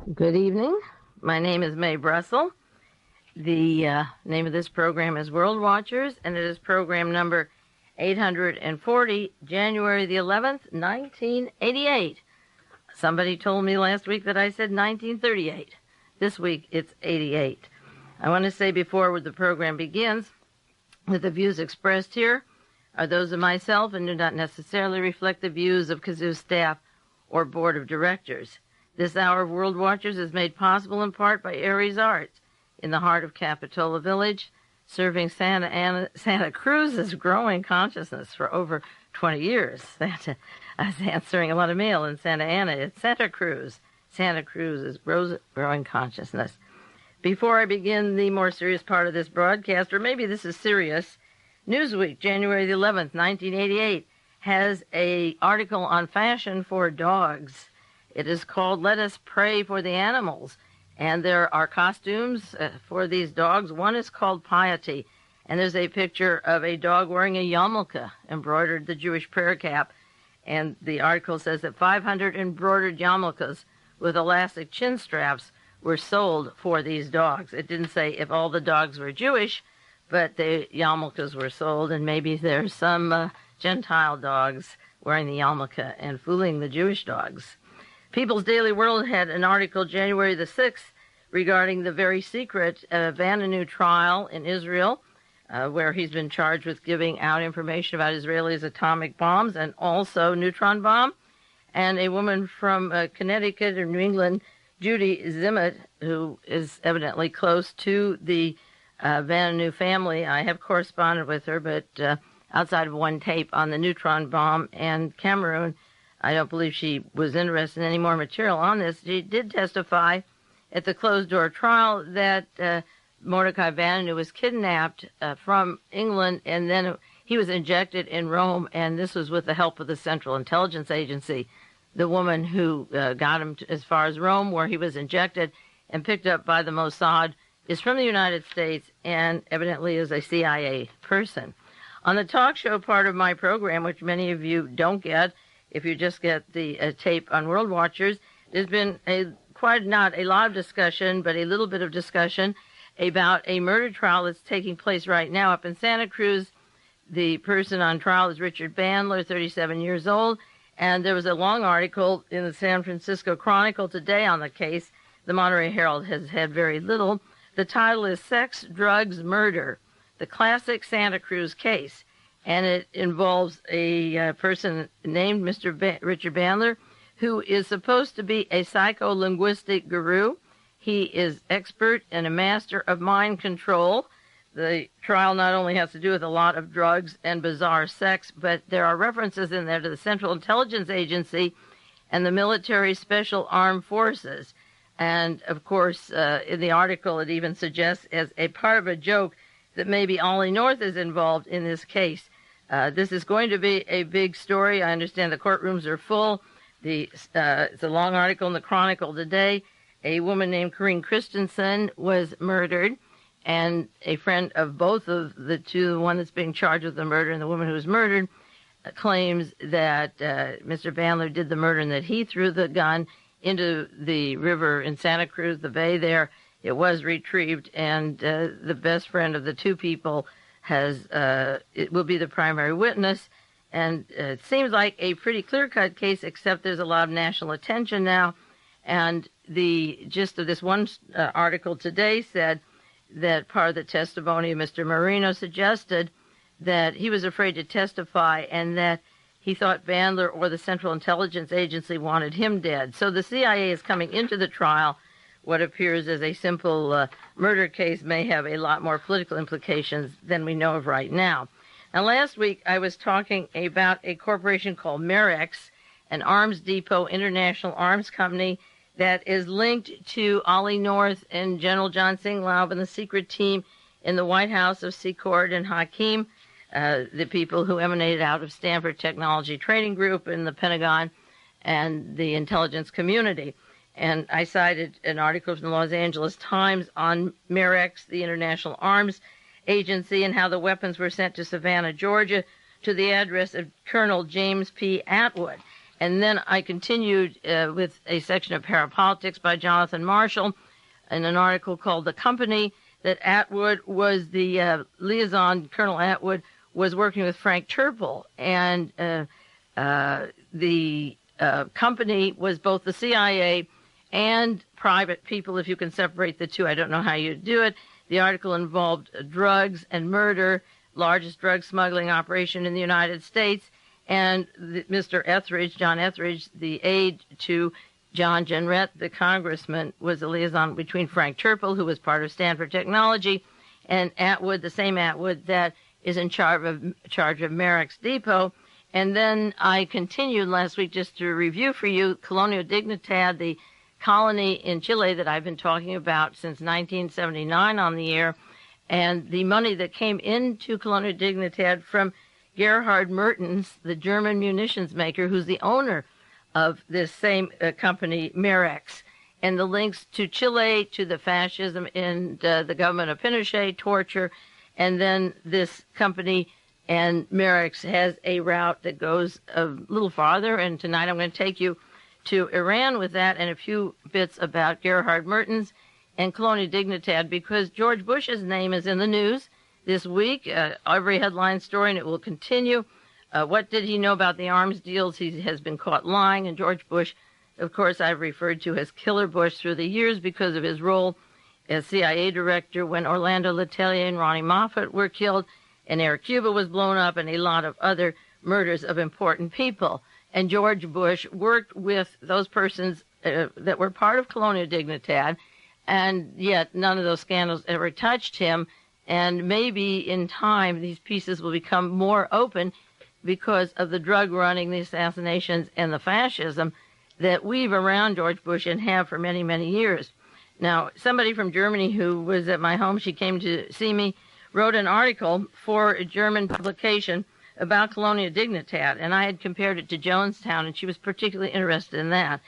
Good evening. My name is Mae Brussell. The name of this program is World Watchers, and it is program number 840, January the 11th, 1988. Somebody told me last week that I said 1938. This week it's 88. I want to say before the program begins that the views expressed here are those of myself and do not necessarily reflect the views of KZOO staff or board of directors. This hour of World Watchers is made possible in part by Aries Arts in the heart of Capitola Village, serving Santa Cruz's growing consciousness for over 20 years. I was answering a lot of mail in Santa Ana. It's Santa Cruz. Santa Cruz's growing consciousness. Before I begin the more serious part of this broadcast, or maybe this is serious, Newsweek, January the 11th, 1988, has an article on fashion for dogs. It is called Let Us Pray for the Animals, and there are costumes for these dogs. One is called Piety, and there's a picture of a dog wearing a yarmulke, embroidered the Jewish prayer cap, and the article says that 500 embroidered yarmulkes with elastic chin straps were sold for these dogs. It didn't say if all the dogs were Jewish, but the yarmulkes were sold, and maybe there's some Gentile dogs wearing the yarmulke and fooling the Jewish dogs. People's Daily World had an article January the 6th regarding the very secret Vanunu trial in Israel, where he's been charged with giving out information about Israelis' atomic bombs and also neutron bomb. And a woman from Connecticut or New England, Judy Zimmett, who is evidently close to the Vanunu family. I have corresponded with her, but outside of one tape on the neutron bomb and Cameroon, I don't believe she was interested in any more material on this. She did testify at the closed-door trial that Mordecai Vanunu was kidnapped from England, and then he was injected in Rome, and this was with the help of the Central Intelligence Agency. The woman who got him as far as Rome, where he was injected and picked up by the Mossad, is from the United States and evidently is a CIA person. On the talk show part of my program, which many of you don't get, if you just get the tape on World Watchers, there's been not a lot of discussion, but a little bit of discussion about a murder trial that's taking place right now up in Santa Cruz. The person on trial is Richard Bandler, 37 years old, and there was a long article in the San Francisco Chronicle today on the case. The Monterey Herald has had very little. The title is Sex, Drugs, Murder, the Classic Santa Cruz Case. And it involves a person named Richard Bandler, who is supposed to be a psycholinguistic guru. He is expert and a master of mind control. The trial not only has to do with a lot of drugs and bizarre sex, but there are references in there to the Central Intelligence Agency and the military special armed forces. And, of course, in the article, it even suggests as a part of a joke that maybe Ollie North is involved in this case. This is going to be a big story. I understand the courtrooms are full. It's a long article in the Chronicle today. A woman named Corinne Christensen was murdered, and a friend of both of the two, the one that's being charged with the murder and the woman who was murdered, claims that Mr. Bandler did the murder and that he threw the gun into the river in Santa Cruz, the bay there. It was retrieved, and the best friend of the two people it will be the primary witness. And it seems like a pretty clear-cut case, except there's a lot of national attention now. And the gist of this one article today said that part of the testimony of Mr. Marino suggested that he was afraid to testify and that he thought Bandler or the Central Intelligence Agency wanted him dead. So the CIA is coming into the trial. What appears as a simple murder case may have a lot more political implications than we know of right now. Now, last week I was talking about a corporation called MEREX, an arms depot international arms company that is linked to Ollie North and General John Singlaub and the secret team in the White House of Secord and Hakim, the people who emanated out of Stanford Technology Training Group in the Pentagon and the intelligence community. And I cited an article from the Los Angeles Times on MEREX, the International Arms Agency, and how the weapons were sent to Savannah, Georgia, to the address of Colonel James P. Atwood. And then I continued with a section of Parapolitics by Jonathan Marshall in an article called The Company, that Atwood was the liaison, Colonel Atwood was working with Frank Turple, and the company was both the CIA and private people, if you can separate the two. I don't know how you do it. The article involved drugs and murder, largest drug smuggling operation in the United States, and Mr. Etheridge, John Etheridge, the aide to John Jenrette, the congressman, was a liaison between Frank Turple, who was part of Stanford Technology, and Atwood, the same Atwood that is in charge of MEREX Depot. And then I continued last week, just to review for you, Colonia Dignidad, the colony in Chile that I've been talking about since 1979 on the air, and the money that came into Colonia Dignidad from Gerhard Mertens, the German munitions maker, who's the owner of this same company, MEREX, and the links to Chile, to the fascism in the government of Pinochet, torture, and then this company and MEREX has a route that goes a little farther, and tonight I'm going to take you to Iran with that and a few bits about Gerhard Mertens and Colonia Dignidad, because George Bush's name is in the news this week, every headline story, and it will continue. What did he know about the arms deals? He has been caught lying, and George Bush, of course, I've referred to as Killer Bush through the years because of his role as CIA director when Orlando Letelier and Ronnie Moffat were killed, and Air Cuba was blown up, and a lot of other murders of important people. And George Bush worked with those persons that were part of Colonia Dignidad, and yet none of those scandals ever touched him. And maybe in time these pieces will become more open because of the drug running, the assassinations, and the fascism that weave around George Bush and have for many, many years. Now, somebody from Germany who was at my home, she came to see me, wrote an article for a German publication about Colonia Dignidad, and I had compared it to Jonestown, and she was particularly interested in that.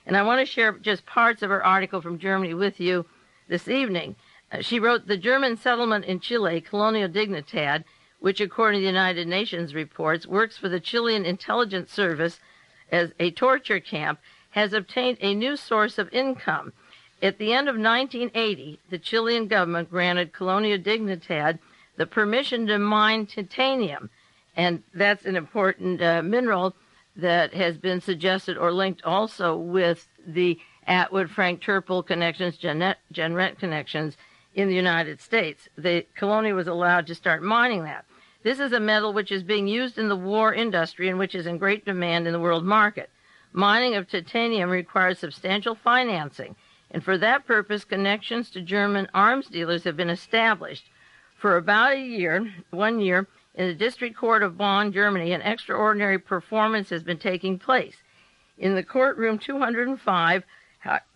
And I want to share just parts of her article from Germany with you this evening. She wrote, the German settlement in Chile, Colonia Dignidad, which according to the United Nations reports, works for the Chilean intelligence service as a torture camp, has obtained a new source of income. At the end of 1980, the Chilean government granted Colonia Dignidad the permission to mine titanium, and that's an important mineral that has been suggested or linked also with the Atwood, Frank Turple connections, Jenrette connections in the United States. The Colonia was allowed to start mining that. This is a metal which is being used in the war industry and which is in great demand in the world market. Mining of titanium requires substantial financing, and for that purpose, connections to German arms dealers have been established. For about 1 year, in the District Court of Bonn, Germany, an extraordinary performance has been taking place. In the courtroom 205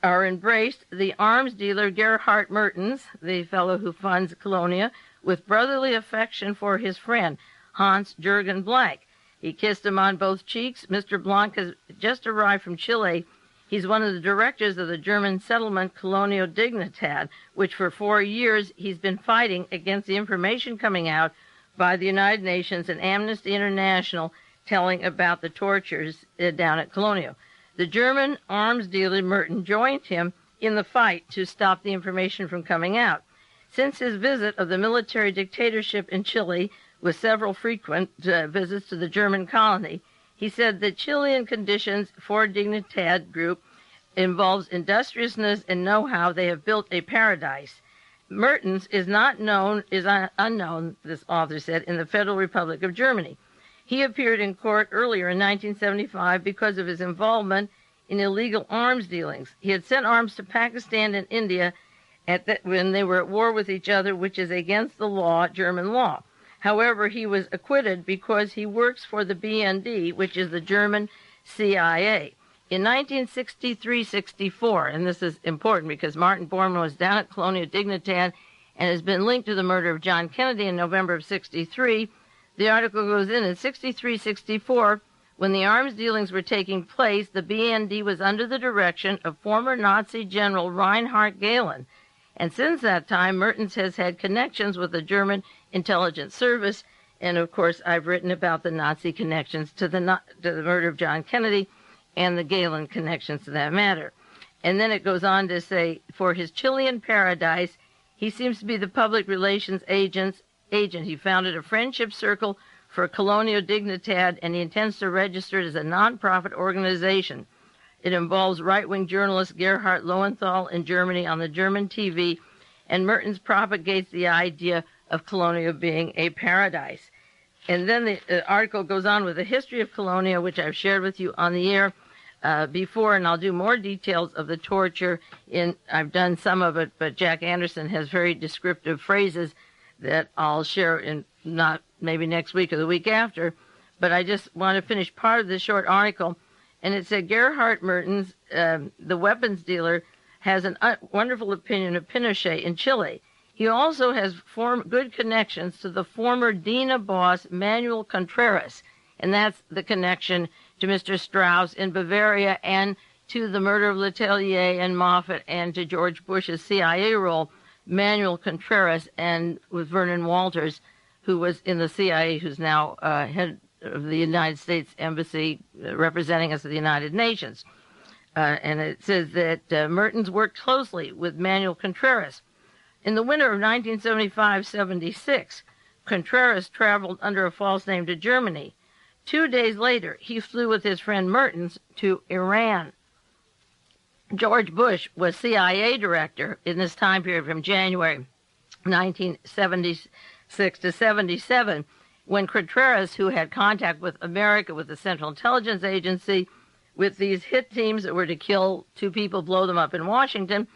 are embraced the arms dealer Gerhard Mertens, the fellow who funds Colonia, with brotherly affection for his friend, Hans Jürgen Blank. He kissed him on both cheeks. Mr. Blank has just arrived from Chile. He's one of the directors of the German settlement Colonia Dignidad, which for 4 years he's been fighting against the information coming out by the United Nations and Amnesty International telling about the tortures down at Colonia. The German arms dealer Merton joined him in the fight to stop the information from coming out. Since his visit of the military dictatorship in Chile, with several frequent visits to the German colony, he said the Chilean conditions for Dignidad Group involves industriousness and know-how. They have built a paradise. Mertens is unknown, this author said, in the Federal Republic of Germany. He appeared in court earlier in 1975 because of his involvement in illegal arms dealings. He had sent arms to Pakistan and India when they were at war with each other, which is against the law, German law. However, he was acquitted because he works for the BND, which is the German CIA. In 1963-64, and this is important because Martin Bormann was down at Colonia Dignidad and has been linked to the murder of John Kennedy in November of 63, the article goes in 63-64, when the arms dealings were taking place, the BND was under the direction of former Nazi General Reinhard Gehlen. And since that time, Mertens has had connections with the German intelligence service. And, of course, I've written about the Nazi connections to the murder of John Kennedy. and the Galen connections to that matter. And then it goes on to say, for his Chilean paradise, he seems to be the public relations agent. He founded a friendship circle for Colonia Dignidad, and he intends to register it as a nonprofit organization. It involves right-wing journalist Gerhard Lowenthal in Germany on the German TV, and Mertens propagates the idea of Colonia being a paradise. And then the article goes on with the history of Colonia, which I've shared with you on the air before, and I'll do more details of the torture. I've done some of it, but Jack Anderson has very descriptive phrases that I'll share in not maybe next week or the week after. But I just want to finish part of this short article. And it said Gerhard Mertens, the weapons dealer, has a wonderful opinion of Pinochet in Chile. He also has good connections to the former DINA boss, Manuel Contreras, and that's the connection to Mr. Strauss in Bavaria and to the murder of Letelier and Moffat and to George Bush's CIA role, Manuel Contreras, and with Vernon Walters, who was in the CIA, who's now head of the United States Embassy representing us at the United Nations. And it says that Mertens worked closely with Manuel Contreras. In the winter of 1975-76, Contreras traveled under a false name to Germany. 2 days later, he flew with his friend Mertens to Iran. George Bush was CIA director in this time period from January 1976 to 77, when Contreras, who had contact with America, with the Central Intelligence Agency, with these hit teams that were to kill 2 people, blow them up in Washington,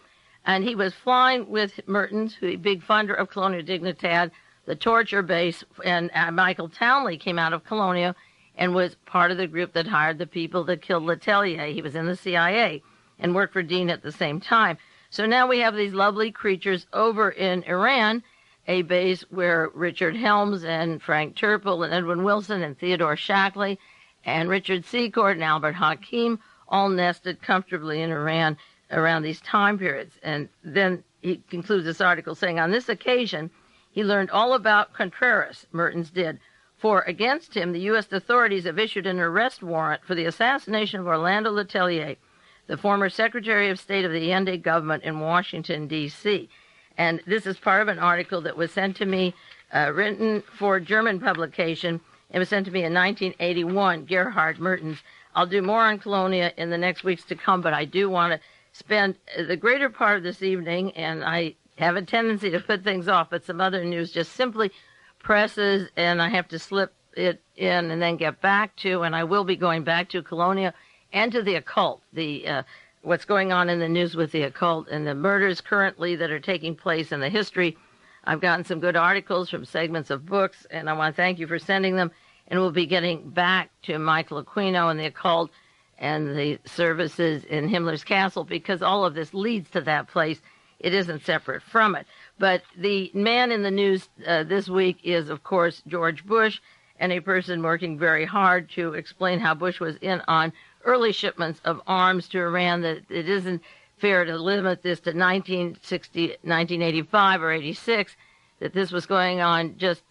and he was flying with Mertens, who a big funder of Colonia Dignidad, the torture base, and Michael Townley came out of Colonia and was part of the group that hired the people that killed Letelier. He was in the CIA and worked for Dean at the same time. So now we have these lovely creatures over in Iran, a base where Richard Helms and Frank Turple and Edwin Wilson and Theodore Shackley and Richard Secord and Albert Hakim all nested comfortably in Iran around these time periods. And then he concludes this article saying, on this occasion, he learned all about Contreras, Mertens did, for against him, the U.S. authorities have issued an arrest warrant for the assassination of Orlando Letelier, the former Secretary of State of the Allende government in Washington, D.C. And this is part of an article that was sent to me, written for German publication. It was sent to me in 1981, Gerhard Mertens. I'll do more on Colonia in the next weeks to come, but I do want to spend the greater part of this evening, and I have a tendency to put things off, but some other news just simply presses, and I have to slip it in and then get back to, and I will be going back to Colonia and to the occult, what's going on in the news with the occult and the murders currently that are taking place in the history. I've gotten some good articles from segments of books, and I want to thank you for sending them, and we'll be getting back to Michael Aquino and the occult and the services in Himmler's Castle, because all of this leads to that place. It isn't separate from it. But the man in the news this week is, of course, George Bush, and a person working very hard to explain how Bush was in on early shipments of arms to Iran, that it isn't fair to limit this to 1985 or 86, that this was going on just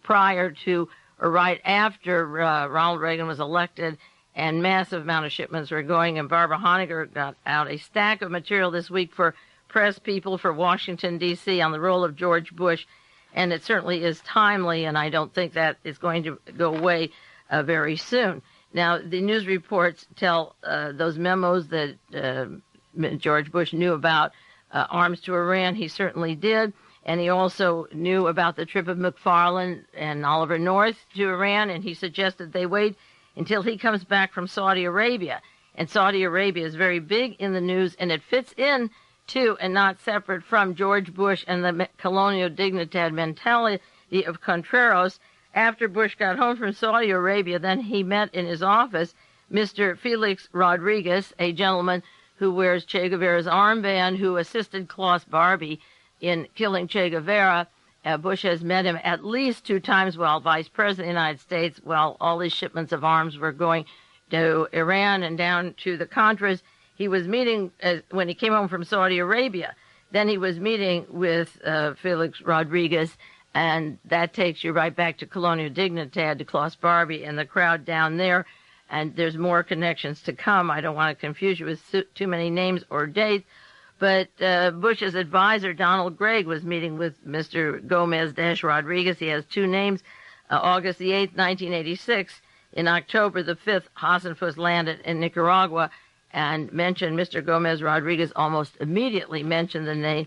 prior to or right after Ronald Reagan was elected, and massive amount of shipments were going, and Barbara Honegger got out a stack of material this week for press people for Washington, D.C. on the role of George Bush, and it certainly is timely, and I don't think that is going to go away very soon. Now, the news reports tell those memos that George Bush knew about arms to Iran. He certainly did, and he also knew about the trip of McFarlane and Oliver North to Iran, and he suggested they wait until he comes back from Saudi Arabia. And Saudi Arabia is very big in the news, and it fits in to and not separate from George Bush and the Colonia Dignidad mentality of Contreras. After Bush got home from Saudi Arabia, then he met in his office Mr. Felix Rodriguez, a gentleman who wears Che Guevara's armband, who assisted KLAUS BARBIE in killing Che Guevara. Bush has met him at least 2 times while Vice President of the United States, while all these shipments of arms were going to Iran and down to the Contras. He was meeting, when he came home from Saudi Arabia, then he was meeting with Felix Rodriguez, and that takes you right back to Colonia Dignidad, to KLAUS BARBIE, and the crowd down there and there's more connections to come. I don't want to confuse you with too many names or dates, but Bush's advisor, Donald Gregg, was meeting with Mr. Gomez-Rodriguez. He has two names. August the 8th, 1986. In October the 5th, Hasenfuss landed in Nicaragua and mentioned Mr. Gomez-Rodriguez almost immediately mentioned the name.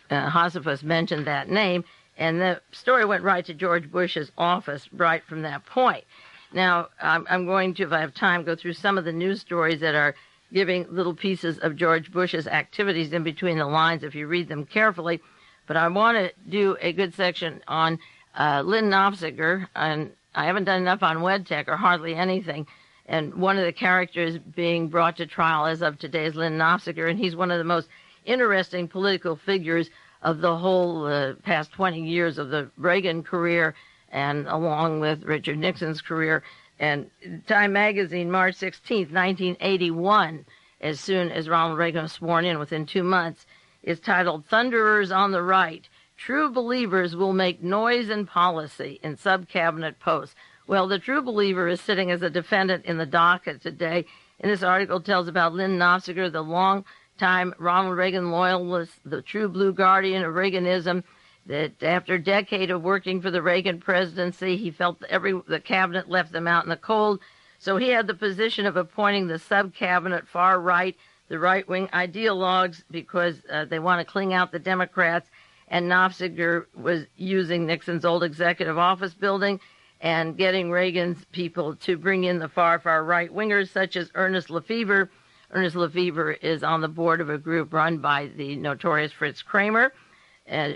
Hasenfuss mentioned that name, and the story went right to George Bush's office right from that point. Now, I'm going to, if I have time, go through some of the news stories that are giving little pieces of George Bush's activities in between the lines if you read them carefully. But I want to do a good section on Lynn Nofziger, and I haven't done enough on WEDTECH or hardly anything. And one of the characters being brought to trial as of today is Lynn Nofziger, and he's one of the most interesting political figures of the whole past 20 years of the Reagan career, and along with Richard Nixon's career. And Time magazine, March 16th, 1981, as soon as Ronald Reagan was sworn in, within 2 months, is titled "Thunderers on the Right. True Believers Will Make Noise in Policy in Sub-Cabinet Posts." Well, the true believer is sitting as a defendant in the docket today. And this article tells about Lynn Nofziger, the long-time Ronald Reagan loyalist, the true blue guardian of Reaganism, that after a decade of working for the Reagan presidency, he felt the cabinet left them out in the cold. So he had the position of appointing the sub-cabinet far right, the right-wing ideologues, because they want to clean out the Democrats. And Nofziger was using Nixon's old executive office building and getting Reagan's people to bring in the far right-wingers, such as Ernest Lefevre. Ernest Lefevre is on the board of a group run by the notorious Fritz Kramer,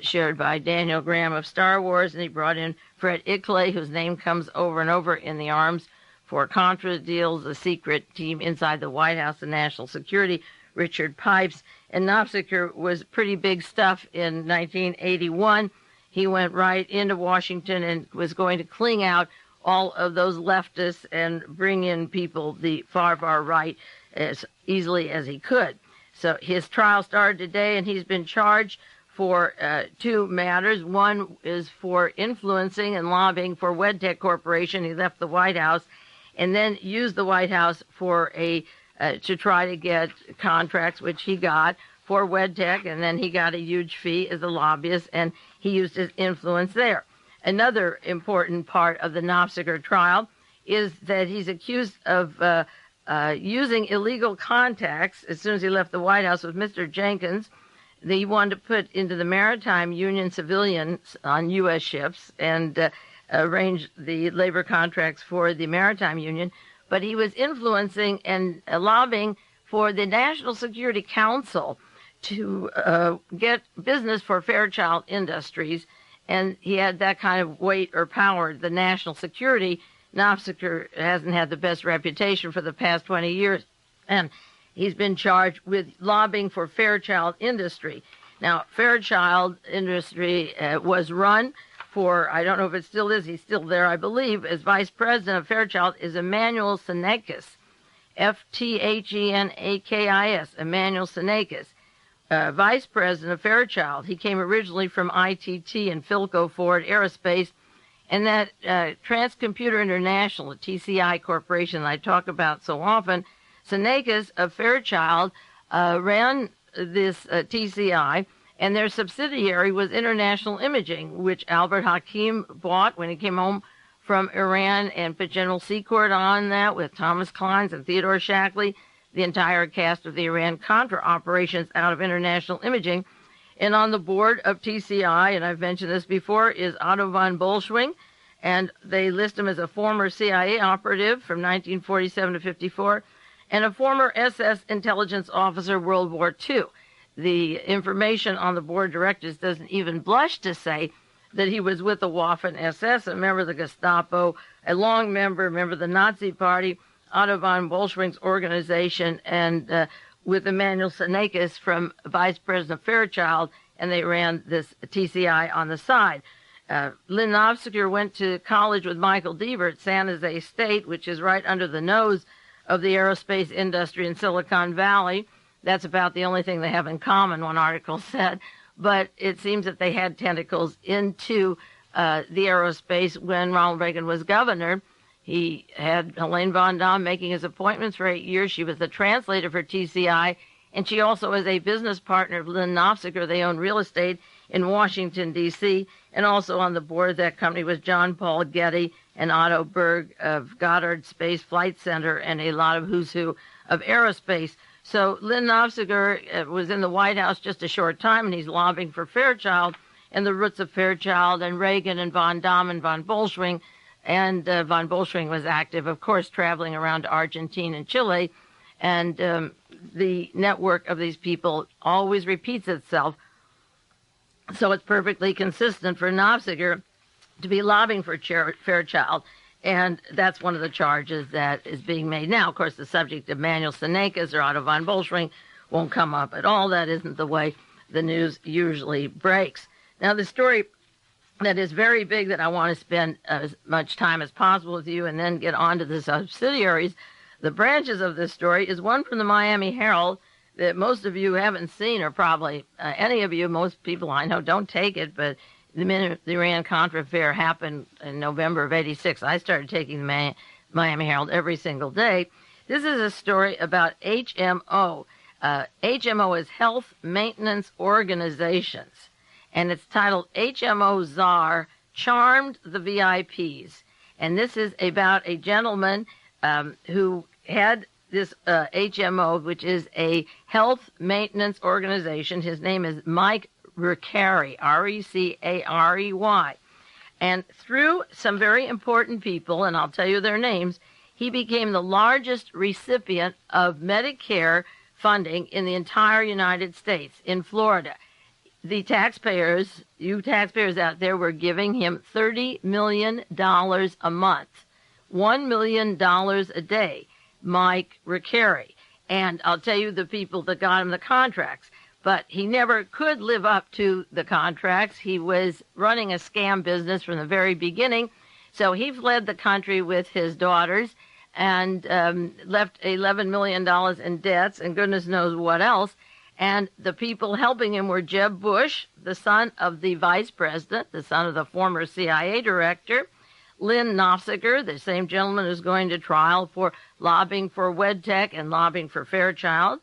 shared by Daniel Graham of Star Wars, and he brought in Fred Ickley, whose name comes over and over in the arms for Contra deals, a secret team inside the White House and National Security, Richard Pipes. And Nofziger was pretty big stuff in 1981. He went right into Washington and was going to clean out all of those leftists and bring in people, the far right, as easily as he could. So his trial started today, and he's been charged for two matters. One is for influencing and lobbying for WEDTECH Corporation. He left the White House and then used the White House for to try to get contracts, which he got for WEDTECH, and then he got a huge fee as a lobbyist, and he used his influence there. Another important part of the Nofziger trial is that he's accused of using illegal contacts as soon as he left the White House with Mr. Jenkins. He wanted to put into the Maritime Union civilians on U.S. ships and arrange the labor contracts for the Maritime Union, but he was influencing and lobbying for the National Security Council to get business for Fairchild Industries, and he had that kind of weight or power. The national security, Nofziger hasn't had the best reputation for the past 20 years, and he's been charged with lobbying for Fairchild Industry. Now, Fairchild Industry was run for, I don't know if it still is, he's still there, I believe, as vice president of Fairchild is Emanuel Sinakis, F-T-H-E-N-A-K-I-S, Emanuel Sinakis. Vice president of Fairchild. He came originally from ITT and Philco Ford Aerospace, and that Transcomputer International, a TCI corporation that I talk about so often. Sinakis of Fairchild ran this TCI, and their subsidiary was International Imaging, which Albert Hakim bought when he came home from Iran and put General Secord on that with Thomas Kleins and Theodore Shackley, the entire cast of the Iran-Contra operations out of International Imaging. And on the board of TCI, and I've mentioned this before, is Otto von Bolschwing, and they list him as a former CIA operative from 1947 to 54, and a former SS intelligence officer World War II. The information on the board of directors doesn't even blush to say that he was with the Waffen-SS, a member of the Gestapo, a long member of the Nazi Party, Otto von Bolschwing's organization, and with Emanuel Sinakis from Vice President of Fairchild, and they ran this TCI on the side. Lynn Nofziger went to college with Michael Deaver at San Jose State, which is right under the nose of the aerospace industry in Silicon Valley. That's about the only thing they have in common, one article said. But it seems that they had tentacles into the aerospace when Ronald Reagan was governor. He had Helene von Damm making his appointments for 8 years. She was the translator for TCI, and she also is a business partner of Lynn Nofziger. They own real estate in Washington, D.C., and also on the board of that company was John Paul Getty and Otto Berg of Goddard Space Flight Center and a lot of who's who of aerospace. So Lynn Nofziger was in the White House just a short time, and he's lobbying for Fairchild and the roots of Fairchild and Reagan and von Damm and von Bolschwing. And von Bolschwing was active, of course, traveling around to Argentina and Chile. And the network of these people always repeats itself. So it's perfectly consistent for Nofziger to be lobbying for Fairchild. And that's one of the charges that is being made now. Of course, the subject of Manuel Senecas or Otto von Bolschwing won't come up at all. That isn't the way the news usually breaks. Now, the story that is very big that I want to spend as much time as possible with you and then get on to the subsidiaries, the branches of this story, is one from the Miami Herald that most of you haven't seen, or probably any of you, most people I know don't take it, but the minute the Iran-Contra affair happened in November of '86, I started taking the Miami Herald every single day. This is a story about HMO. HMO is Health Maintenance Organizations, and it's titled HMO Czar Charmed the VIPs. And this is about a gentleman who had this HMO, which is a health maintenance organization. His name is Mike Recarey, R-E-C-A-R-E-Y. And through some very important people, and I'll tell you their names, he became the largest recipient of Medicare funding in the entire United States, in Florida. The taxpayers, you taxpayers out there, were giving him $30 million a month, $1 million a day, Mike Recarey. And I'll tell you the people that got him the contracts. But he never could live up to the contracts. He was running a scam business from the very beginning. So he fled the country with his daughters and left $11 million in debts and goodness knows what else. And the people helping him were Jeb Bush, the son of the vice president, the son of the former CIA director, Lynn Nofziger, the same gentleman who's going to trial for lobbying for WEDTECH and lobbying for Fairchild,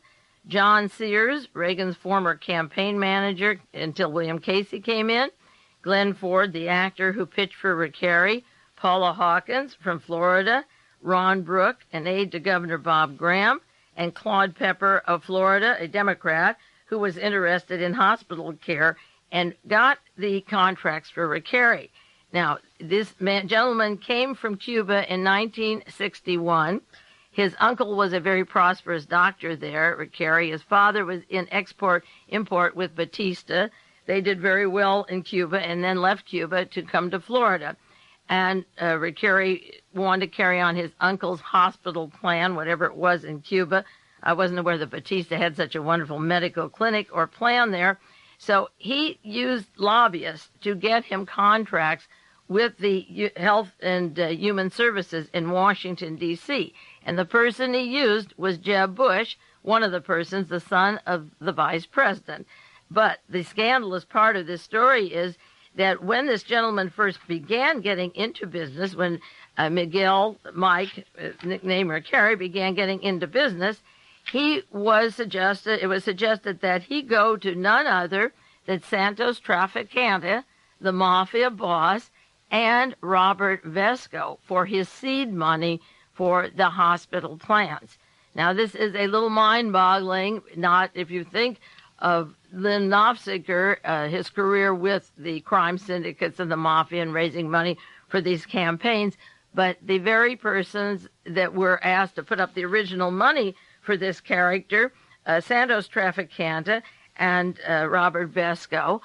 John Sears, Reagan's former campaign manager until William Casey came in, Glenn Ford, the actor who pitched for Recarey, Paula Hawkins from Florida, Ron Brook, an aide to Governor Bob Graham, and Claude Pepper of Florida, a Democrat, who was interested in hospital care and got the contracts for Recarey. Now, this gentleman came from Cuba in 1961. His uncle was a very prosperous doctor there, Recarey. His father was in export-import with Batista. They did very well in Cuba and then left Cuba to come to Florida. And Recarey wanted to carry on his uncle's hospital plan, whatever it was in Cuba. I wasn't aware that Batista had such a wonderful medical clinic or plan there. So he used lobbyists to get him contracts with the Health and Human Services in Washington, D.C. And the person he used was Jeb Bush, one of the persons, the son of the vice president. But the scandalous part of this story is that when this gentleman first began getting into business, when Mike, nicknamed Recarey, began getting into business, it was suggested that he go to none other than Santos Trafficante, the mafia boss, and Robert Vesco for his seed money for the hospital plans. Now, this is a little mind-boggling, not if you think of Lynn Nofziger, his career with the crime syndicates and the mafia and raising money for these campaigns, but the very persons that were asked to put up the original money for this character, Santos Trafficante and Robert Vesco,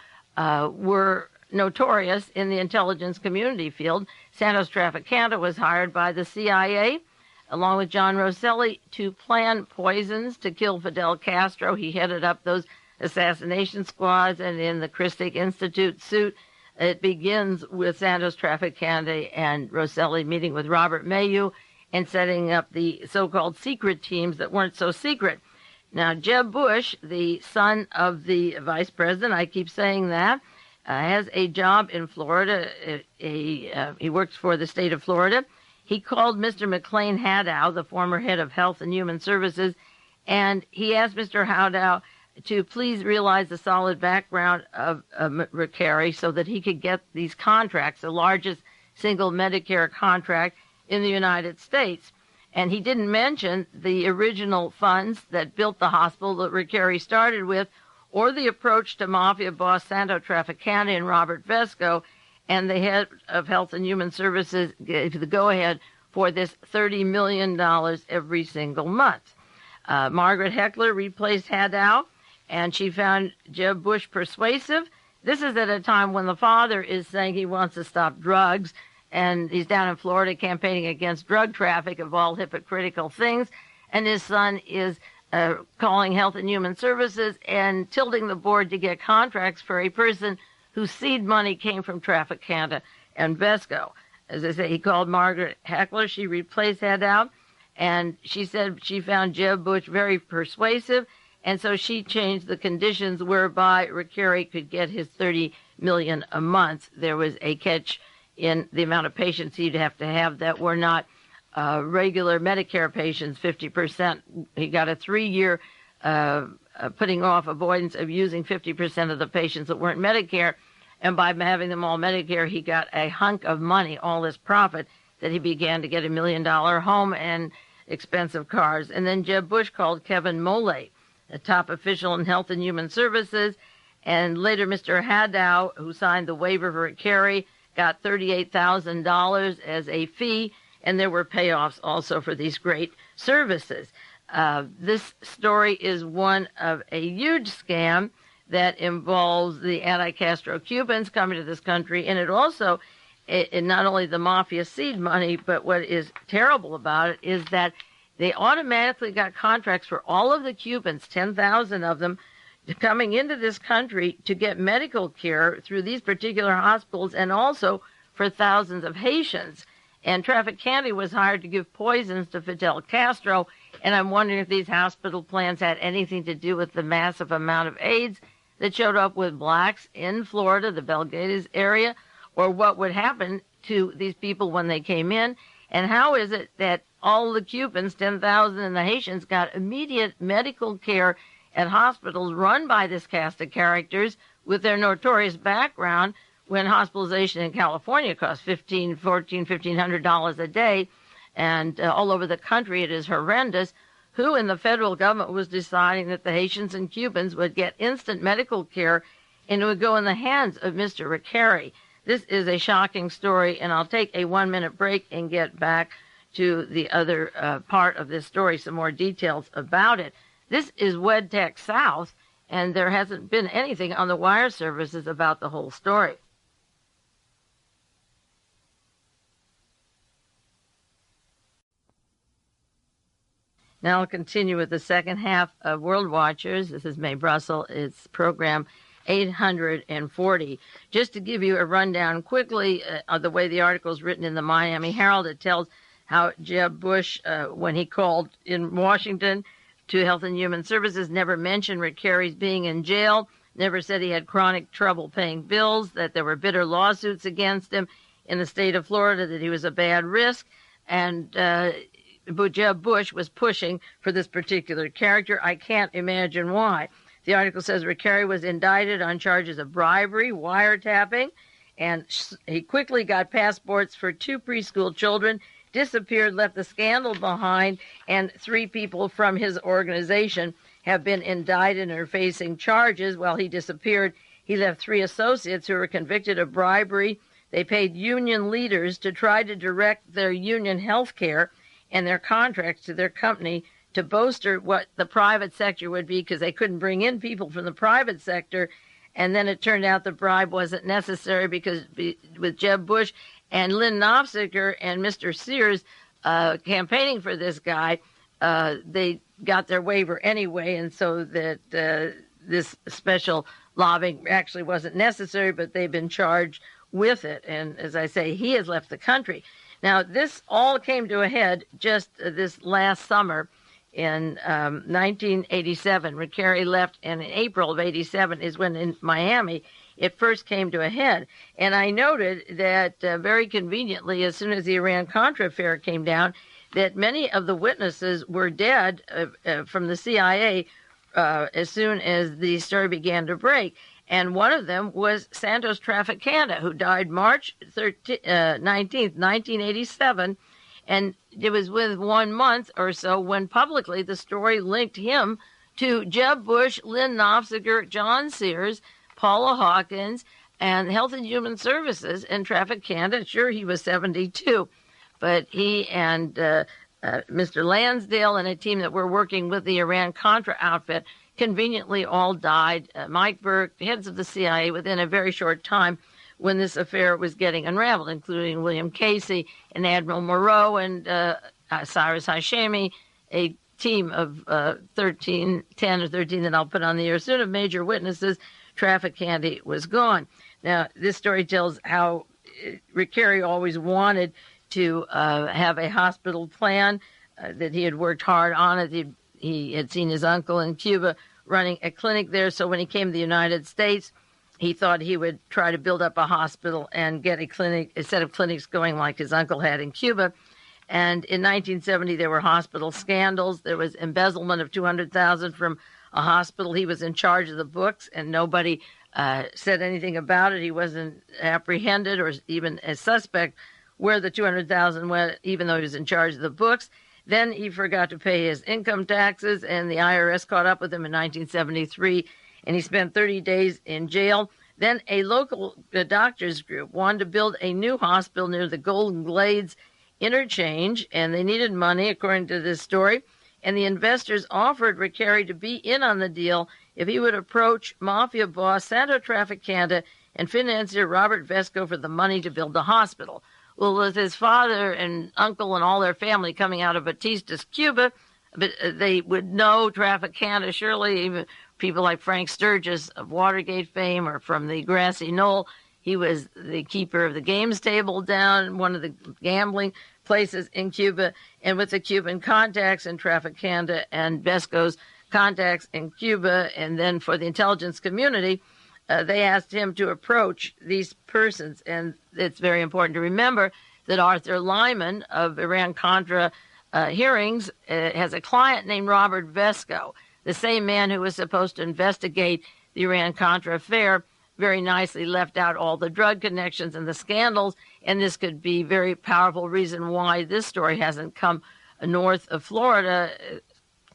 were notorious in the intelligence community field. Santos Trafficante was hired by the CIA, along with John Rosselli, to plan poisons to kill Fidel Castro. He headed up those assassination squads, and in the Christic Institute suit, it begins with Santos Trafficante and Rosselli meeting with Robert Mayu and setting up the so-called secret teams that weren't so secret. Now, Jeb Bush, the son of the vice president, I keep saying that, has a job in Florida. He works for the state of Florida. he called Mr. McLean Hadow, the former head of Health and Human Services, and he asked Mr. Hadow to please realize the solid background of Recarey so that he could get these contracts, the largest single Medicare contract in the United States. And he didn't mention the original funds that built the hospital that Recarey started with, or the approach to mafia boss Santo Trafficante and Robert Vesco, and the head of Health and Human Services gave the go-ahead for this $30 million every single month. Margaret Heckler replaced Hadow, and she found Jeb Bush persuasive. This is at a time when the father is saying he wants to stop drugs, and he's down in Florida campaigning against drug traffic, of all hypocritical things, and his son is calling Health and Human Services and tilting the board to get contracts for a person whose seed money came from Trafficante and Vesco. As I say, he called Margaret Heckler. She replaced Hadow, and she said she found Jeb Bush very persuasive, and so she changed the conditions whereby Recarey could get his $30 million a month. There was a catch in the amount of patients he'd have to have that were not regular Medicare patients, 50%. He got a 3-year putting off avoidance of using 50% of the patients that weren't Medicare. And by having them all Medicare, he got a hunk of money, all this profit, that he began to get $1 million home and expensive cars. And then Jeb Bush called Kevin Molay, a top official in Health and Human Services. And later, Mr. Hadow, who signed the waiver for Recarey, got $38,000 as a fee, and there were payoffs also for these great services. This story is one of a huge scam that involves the anti-Castro Cubans coming to this country, and it also, not only the mafia seed money, but what is terrible about it is that they automatically got contracts for all of the Cubans, 10,000 of them, coming into this country to get medical care through these particular hospitals, and also for thousands of Haitians. And Trafficante was hired to give poisons to Fidel Castro, and I'm wondering if these hospital plans had anything to do with the massive amount of AIDS that showed up with blacks in Florida, the Belgates area, or what would happen to these people when they came in. And how is it that all the Cubans, 10,000, and the Haitians got immediate medical care at hospitals run by this cast of characters with their notorious background, when hospitalization in California costs $1,500 a day, and all over the country it is horrendous? Who in the federal government was deciding that the Haitians and Cubans would get instant medical care and it would go in the hands of Mr. Recarey? This is a shocking story, and I'll take a 1-minute break and get back to the other part of this story, some more details about it. This is WEDTECH South, and there hasn't been anything on the wire services about the whole story. Now I'll continue with the second half of World Watchers. This is Mae Brussell. It's program 840. Just to give you a rundown quickly of the way the article is written in the Miami Herald, it tells how Jeb Bush, when he called in Washington to Health and Human Services, never mentioned Recarey's being in jail, never said he had chronic trouble paying bills, that there were bitter lawsuits against him in the state of Florida, that he was a bad risk, and Jeb Bush was pushing for this particular character. I can't imagine why. The article says Recarey was indicted on charges of bribery, wiretapping, and he quickly got passports for 2 preschool children, disappeared, left the scandal behind, and 3 people from his organization have been indicted and are facing charges. While he disappeared, he left 3 associates who were convicted of bribery. They paid union leaders to try to direct their union health care and their contracts to their company to bolster what the private sector would be, because they couldn't bring in people from the private sector. And then it turned out the bribe wasn't necessary, because with Jeb Bush and Lynn Nofziger and Mr. Sears campaigning for this guy, they got their waiver anyway, and so that this special lobbying actually wasn't necessary, but they've been charged with it. And as I say, he has left the country. Now, this all came to a head just this last summer in 1987. Recarey left, and in April of 87 is when in Miami it first came to a head. And I noted that very conveniently, as soon as the Iran-Contra affair came down, that many of the witnesses were dead from the CIA as soon as the story began to break. And one of them was Santos Traficanta, who died March 19th, 1987. And it was within 1 month or so when publicly the story linked him to Jeb Bush, Lynn Nofziger, John Sears, Paula Hawkins, and Health and Human Services and Traficanta. Sure, he was 72, but he and Mr. Lansdale and a team that were working with the Iran-Contra outfit conveniently all died. Mike Burke, heads of the CIA, within a very short time when this affair was getting unraveled, including William Casey and Admiral Moreau and Cyrus Hashemi, a team of 10 or 13 that I'll put on the air soon of major witnesses. Traficante was gone. Now, this story tells how Recarey always wanted to have a hospital plan, that he had worked hard on it. He had seen his uncle in Cuba running a clinic there, so when he came to the United States, he thought he would try to build up a hospital and get a set of clinics going like his uncle had in Cuba. And in 1970, there were hospital scandals. There was embezzlement of $200,000 from a hospital. He was in charge of the books, and nobody said anything about it. He wasn't apprehended or even a suspect where the $200,000 went, even though he was in charge of the books. Then he forgot to pay his income taxes, and the IRS caught up with him in 1973, and he spent 30 days in jail. Then a local doctors group wanted to build a new hospital near the Golden Glades interchange, and they needed money, according to this story. And the investors offered Recarey to be in on the deal if he would approach mafia boss Santo Traficanta and financier Robert Vesco for the money to build the hospital. Well, with his father and uncle and all their family coming out of Batista's Cuba, but they would know Traficanta, surely, even people like Frank Sturgis of Watergate fame or from the Grassy Knoll. He was the keeper of the games table down one of the gambling places in Cuba. And with the Cuban contacts and Traficanta and Vesco's contacts in Cuba, and then for the intelligence community, they asked him to approach these persons. And it's very important to remember that Arthur Lyman of Iran-Contra hearings has a client named Robert Vesco, the same man who was supposed to investigate the Iran-Contra affair. Very nicely left out all the drug connections and the scandals, and this could be a very powerful reason why this story hasn't come north of Florida,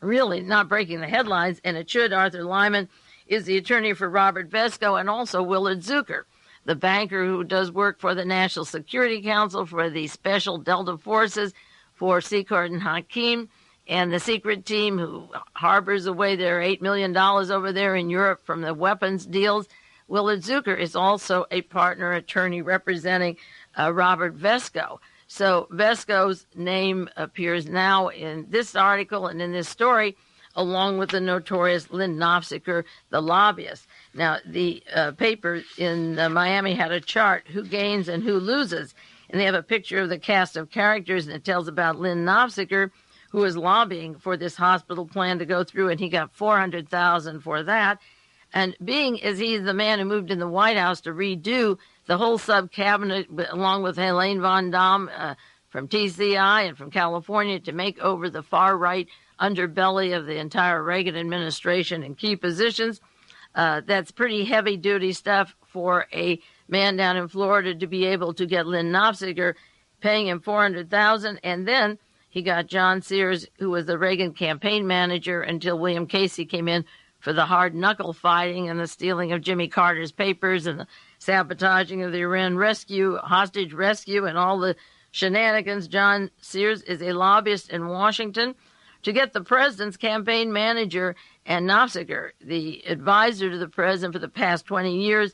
really not breaking the headlines, and it should. Arthur Lyman is the attorney for Robert Vesco and also Willard Zucker, the banker who does work for the National Security Council, for the Special Delta Forces, for Sicard and Hakim, and the secret team who harbors away their $8 million over there in Europe from the weapons deals. Willard Zucker is also a partner attorney representing Robert Vesco. So Vesco's name appears now in this article and in this story, along with the notorious Lynn Nofziger, the lobbyist. Now, the paper in Miami had a chart, who gains and who loses, and they have a picture of the cast of characters, and it tells about Lynn Nofziger, who was lobbying for this hospital plan to go through, and he got $400,000 for that. And being as he's the man who moved in the White House to redo the whole sub-cabinet, along with Helene von Damm from TCI and from California, to make over the far-right underbelly of the entire Reagan administration in key positions, that's pretty heavy-duty stuff for a man down in Florida to be able to get Lynn Nofziger, paying him $400,000, and then he got John Sears, who was the Reagan campaign manager until William Casey came in for the hard-knuckle fighting and the stealing of Jimmy Carter's papers and the sabotaging of the Iran hostage rescue, and all the shenanigans. John Sears is a lobbyist in Washington to get the president's campaign manager and Nofziger, the advisor to the president for the past 20 years.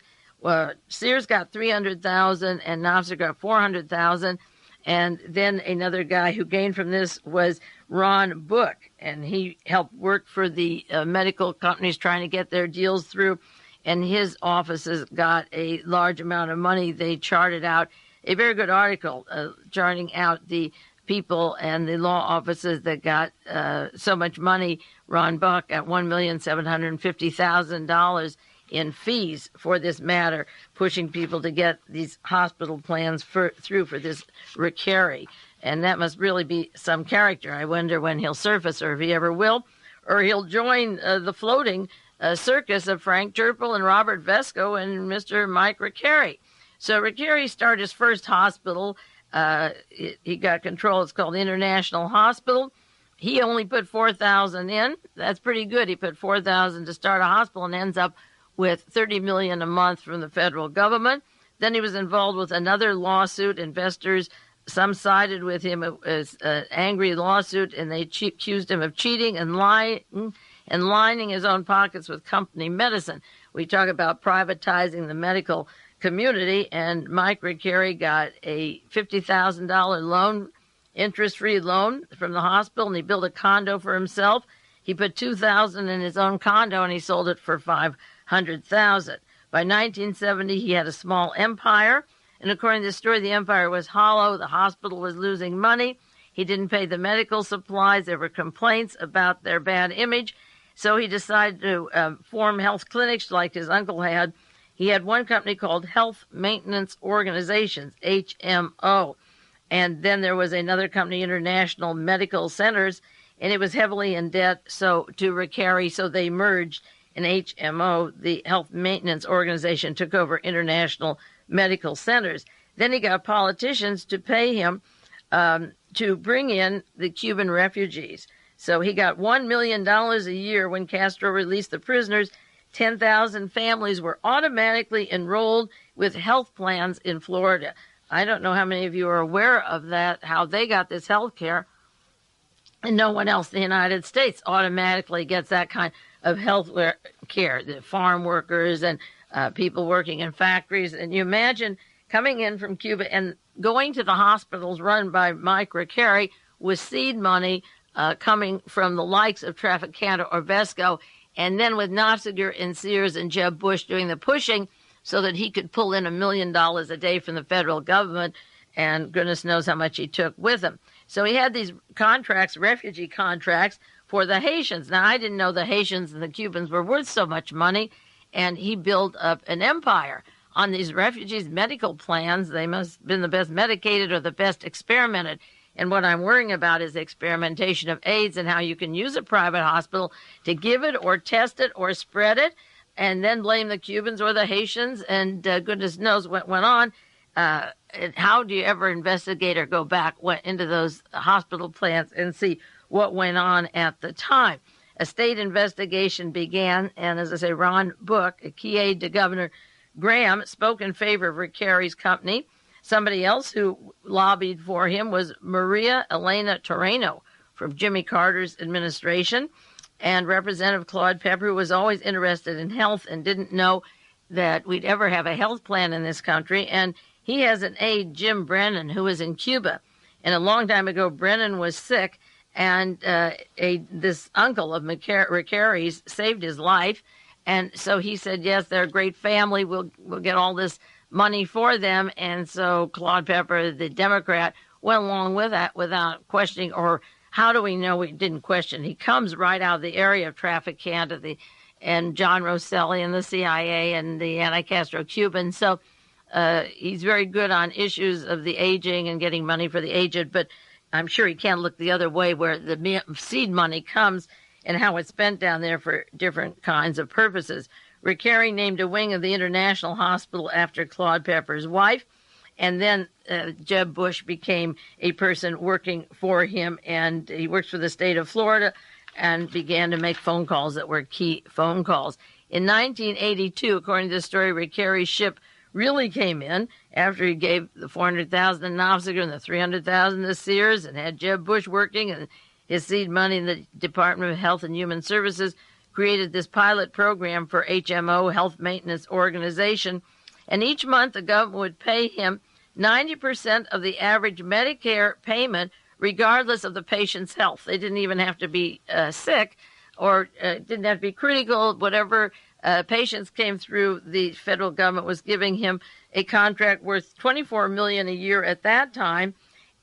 Sears got $300,000 and Nofziger got $400,000. And then another guy who gained from this was Ron Book, and he helped work for the medical companies trying to get their deals through, and his offices got a large amount of money. They charted out a very good article charting out the people and the law offices that got so much money. Ron Buck at $1,750,000 in fees for this matter, pushing people to get these hospital plans through for this Rick Carey. And that must really be some character. I wonder when he'll surface, or if he ever will, or he'll join the floating circus of Frank Turple and Robert Vesco and Mr. Mike Rickeri. So Rickeri started his first hospital. He got control. It's called International Hospital. He only put $4,000 in. That's pretty good. He put $4,000 to start a hospital and ends up with $30 million a month from the federal government. Then he was involved with another lawsuit. Investors, some sided with him. It was an angry lawsuit, and they accused him of cheating and lying and lining his own pockets with company medicine. We talk about privatizing the medical community, and Mike Rickeri got a $50,000 loan, interest-free loan from the hospital, and he built a condo for himself. He put $2,000 in his own condo, and he sold it for $500,000. By 1970, he had a small empire, and according to the story, the empire was hollow. The hospital was losing money. He didn't pay the medical supplies. There were complaints about their bad image, so he decided to form health clinics like his uncle had. He had one company called Health Maintenance Organizations, HMO. And then there was another company, International Medical Centers, and it was heavily in debt to Rickeri, so they merged. In HMO, the Health Maintenance Organization took over International Medical Centers. Then he got politicians to pay him to bring in the Cuban refugees. So he got $1 million a year when Castro released the prisoners. 10,000 families were automatically enrolled with health plans in Florida. I don't know how many of you are aware of that, how they got this health care. And no one else in the United States automatically gets that kind of health care, the farm workers and people working in factories. And you imagine coming in from Cuba and going to the hospitals run by Mike Rickeri with seed money coming from the likes of Traficante or Vesco, and then with Nofziger and Sears and Jeb Bush doing the pushing so that he could pull in $1 million a day from the federal government, and goodness knows how much he took with him. So he had these contracts, refugee contracts, for the Haitians. Now, I didn't know the Haitians and the Cubans were worth so much money, and he built up an empire on these refugees' medical plans. They must have been the best medicated or the best experimented. And what I'm worrying about is the experimentation of AIDS and how you can use a private hospital to give it or test it or spread it and then blame the Cubans or the Haitians, and goodness knows what went on. How do you ever investigate or go back into those hospital plans and see what went on at the time? A state investigation began, and as I say, Ron Book, a key aide to Governor Graham, spoke in favor of Rickeri's company. Somebody else who lobbied for him was Maria Elena Torreno from Jimmy Carter's administration, and Representative Claude Pepper, who was always interested in health and didn't know that we'd ever have a health plan in this country. And he has an aide, Jim Brennan, who was in Cuba. And a long time ago, Brennan was sick, and this uncle of Rickeri's saved his life. And so he said, yes, they're a great family. We'll get all this money for them. And so Claude Pepper, the Democrat, went along with that without questioning, or how do we know we didn't question? He comes right out of the area of Traficante and John Rosselli and the CIA and the anti-Castro Cubans. So he's very good on issues of the aging and getting money for the aged, but I'm sure he can't look the other way where the seed money comes and how it's spent down there for different kinds of purposes. Rickeri named a wing of the International Hospital after Claude Pepper's wife, and then Jeb Bush became a person working for him, and he works for the state of Florida and began to make phone calls that were key phone calls. In 1982, according to the story, Rickeri's ship really came in after he gave the $400,000 to Nofziger and the $300,000 to Sears and had Jeb Bush working, and his seed money in the Department of Health and Human Services created this pilot program for HMO, Health Maintenance Organization. And each month the government would pay him 90% of the average Medicare payment, regardless of the patient's health. They didn't even have to be sick or didn't have to be critical. Whatever patients came through, the federal government was giving him a contract worth $24 million a year at that time.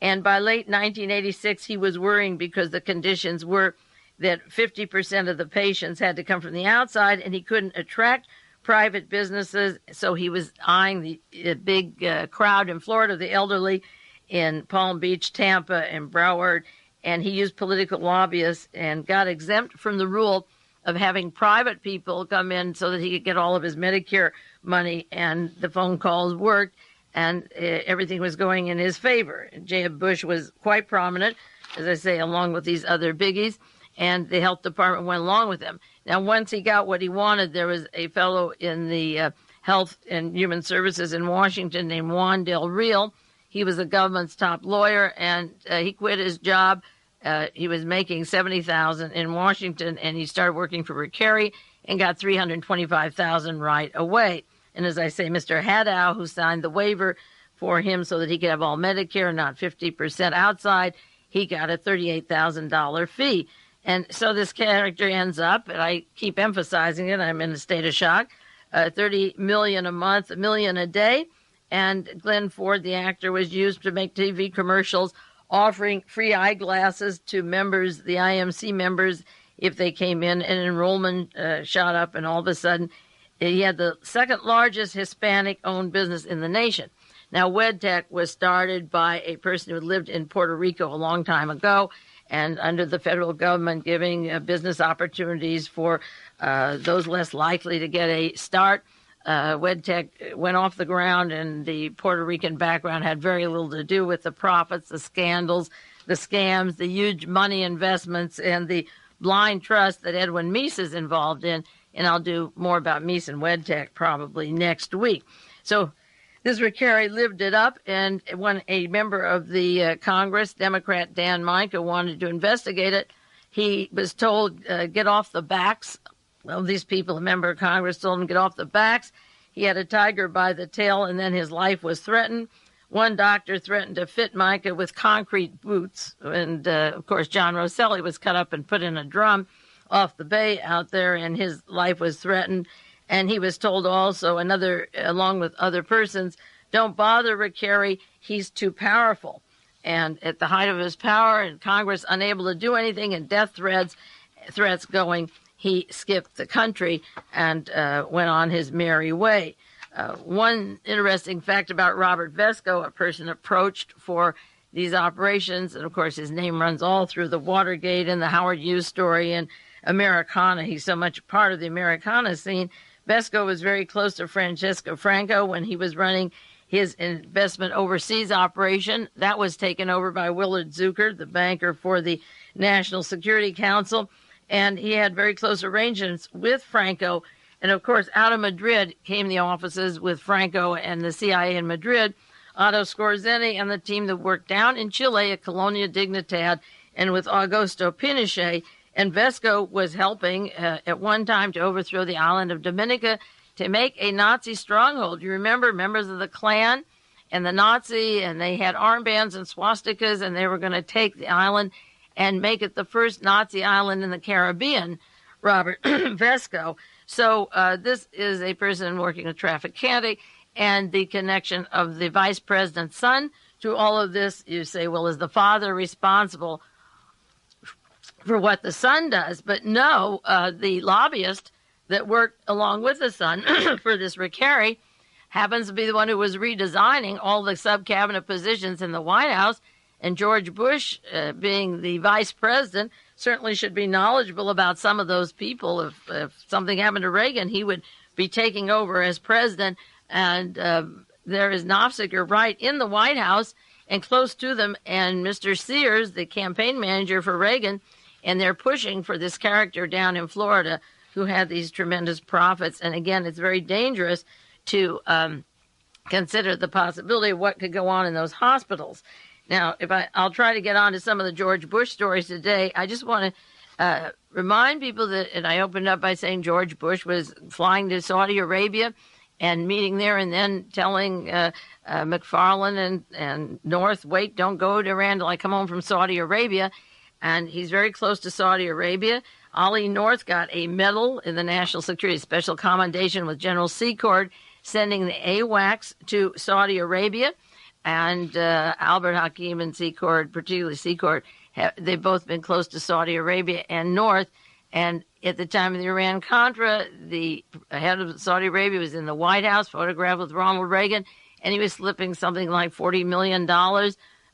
And by late 1986, he was worrying because the conditions were that 50% of the patients had to come from the outside, and he couldn't attract private businesses. So he was eyeing the big crowd in Florida, the elderly in Palm Beach, Tampa, and Broward. And he used political lobbyists and got exempt from the rule of having private people come in so that he could get all of his Medicare money. And the phone calls worked, and everything was going in his favor. Jeb Bush was quite prominent, as I say, along with these other biggies. And the health department went along with him. Now, once he got what he wanted, there was a fellow in the Health and Human Services in Washington named Juan Del Real. He was the government's top lawyer, and he quit his job. He was making $70,000 in Washington, and he started working for Rick and got $325,000 right away. And as I say, Mr. Haddow, who signed the waiver for him so that he could have all Medicare, not 50% outside, he got a $38,000 fee. And so this character ends up, and I keep emphasizing it, I'm in a state of shock, $30 million a month, $1 million a day. And Glenn Ford, the actor, was used to make TV commercials offering free eyeglasses to members, the IMC members, if they came in. And enrollment shot up, and all of a sudden, he had the second largest Hispanic-owned business in the nation. Now, WEDTECH was started by a person who lived in Puerto Rico a long time ago, and under the federal government giving business opportunities for those less likely to get a start. WEDTECH went off the ground, and the Puerto Rican background had very little to do with the profits, the scandals, the scams, the huge money investments, and the blind trust that Edwin Meese is involved in. And I'll do more about Meese and WEDTECH probably next week. So this Rickeri lived it up, and when a member of the Congress, Democrat Dan Mica, wanted to investigate it, he was told, get off the backs. Well, these people, a member of Congress, told him, get off the backs. He had a tiger by the tail, and then his life was threatened. One doctor threatened to fit Mica with concrete boots, and, of course, John Rosselli was cut up and put in a drum off the bay out there, and his life was threatened. And he was told also, along with other persons, don't bother Rickeri, he's too powerful. And at the height of his power, and Congress unable to do anything, and death threats going, he skipped the country and went on his merry way. One interesting fact about Robert Vesco, a person approached for these operations, and of course his name runs all through the Watergate and the Howard Hughes story and Americana. He's so much part of the Americana scene. Vesco was very close to Francesco Franco when he was running his investment overseas operation. That was taken over by Willard Zucker, the banker for the National Security Council. And he had very close arrangements with Franco. And, of course, out of Madrid came the offices with Franco and the CIA in Madrid, Otto Skorzeny and the team that worked down in Chile at Colonia Dignidad and with Augusto Pinochet. And Vesco was helping at one time to overthrow the island of Dominica to make a Nazi stronghold. You remember members of the Klan and the Nazi, and they had armbands and swastikas, and they were going to take the island and make it the first Nazi island in the Caribbean, Robert Vesco. So this is a person working with Trafficante, and the connection of the vice president's son to all of this. You say, well, is the father responsible for what the son does? But no, the lobbyist that worked along with the son for this Rickeri happens to be the one who was redesigning all the sub-cabinet positions in the White House. And George Bush, being the vice president, certainly should be knowledgeable about some of those people. If something happened to Reagan, he would be taking over as president. And there is Nofziger right in the White House and close to them, and Mr. Sears, the campaign manager for Reagan, and they're pushing for this character down in Florida who had these tremendous profits. And again, it's very dangerous to consider the possibility of what could go on in those hospitals. Now, I'll try to get on to some of the George Bush stories today. I just want to remind people that, and I opened up by saying George Bush was flying to Saudi Arabia and meeting there, and then telling McFarlane and North, wait, don't go to Iran till I come home from Saudi Arabia. And he's very close to Saudi Arabia. Ollie North got a medal in the National Security Special Commendation with General Secord, sending the AWACS to Saudi Arabia. and Albert Hakim and Secord, particularly Secord, they've both been close to Saudi Arabia and North. And at the time of the Iran-Contra, the head of Saudi Arabia was in the White House, photographed with Ronald Reagan, and he was slipping something like $40 million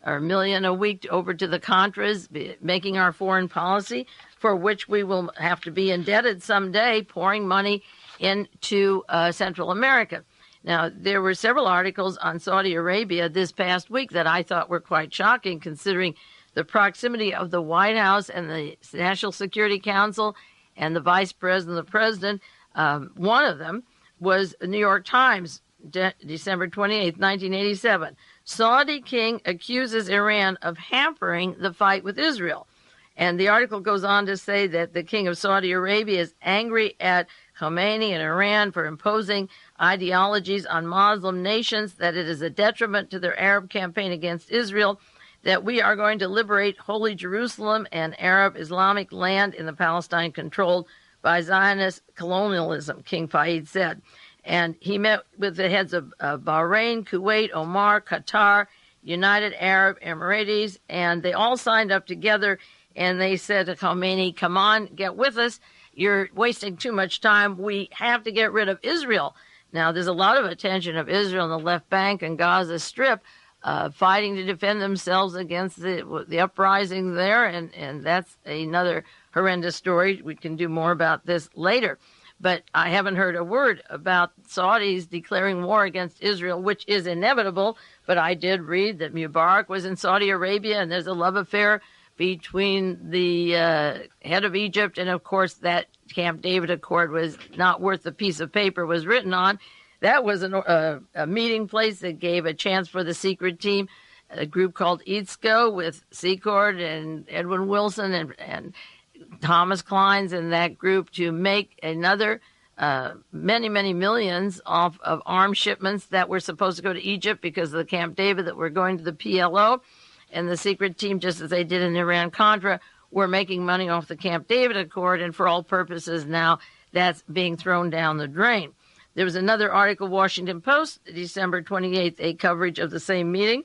or million a week over to the Contras, making our foreign policy, for which we will have to be indebted someday, pouring money into Central America. Now, there were several articles on Saudi Arabia this past week that I thought were quite shocking, considering the proximity of the White House and the National Security Council and the Vice President and the President. One of them was the New York Times, December 28, 1987. Saudi king accuses Iran of hampering the fight with Israel. And the article goes on to say that the king of Saudi Arabia is angry at Khomeini and Iran for imposing ideologies on Muslim nations, that it is a detriment to their Arab campaign against Israel, that we are going to liberate Holy Jerusalem and Arab Islamic land in the Palestine controlled by Zionist colonialism, King Fahd said. And he met with the heads of Bahrain, Kuwait, Oman, Qatar, United Arab Emirates, and they all signed up together, and they said to Khomeini, come on, get with us. You're wasting too much time. We have to get rid of Israel. Now, there's a lot of attention of Israel on the left bank and Gaza Strip, fighting to defend themselves against the uprising there, and that's another horrendous story. We can do more about this later. But I haven't heard a word about Saudis declaring war against Israel, which is inevitable. But I did read that Mubarak was in Saudi Arabia, and there's a love affair between the head of Egypt, and of course that Camp David Accord was not worth the piece of paper was written on. That was a meeting place that gave a chance for the secret team, a group called EATSCO with Secord and Edwin Wilson and Thomas Klein's in that group to make another many, many millions off of arms shipments that were supposed to go to Egypt because of the Camp David that were going to the PLO. And the secret team, just as they did in Iran-Contra, were making money off the Camp David Accord, and for all purposes now that's being thrown down the drain. There was another article, Washington Post, December 28th, a coverage of the same meeting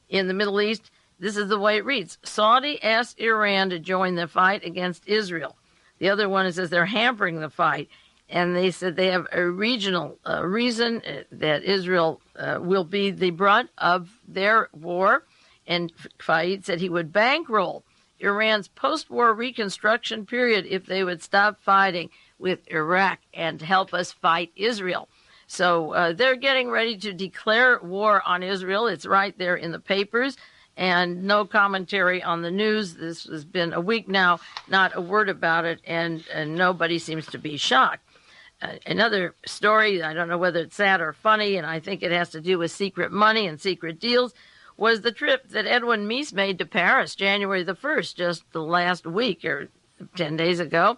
in the Middle East. This is the way it reads. Saudi asked Iran to join the fight against Israel. The other one says they're hampering the fight. And they said they have a regional reason that Israel will be the brunt of their war. And Fahd said he would bankroll Iran's post-war reconstruction period if they would stop fighting with Iraq and help us fight Israel. So they're getting ready to declare war on Israel. It's right there in the papers, and no commentary on the news. This has been a week now, not a word about it, and nobody seems to be shocked. Another story, I don't know whether it's sad or funny, and I think it has to do with secret money and secret deals, was the trip that Edwin Meese made to Paris January the 1st, just the last week or 10 days ago.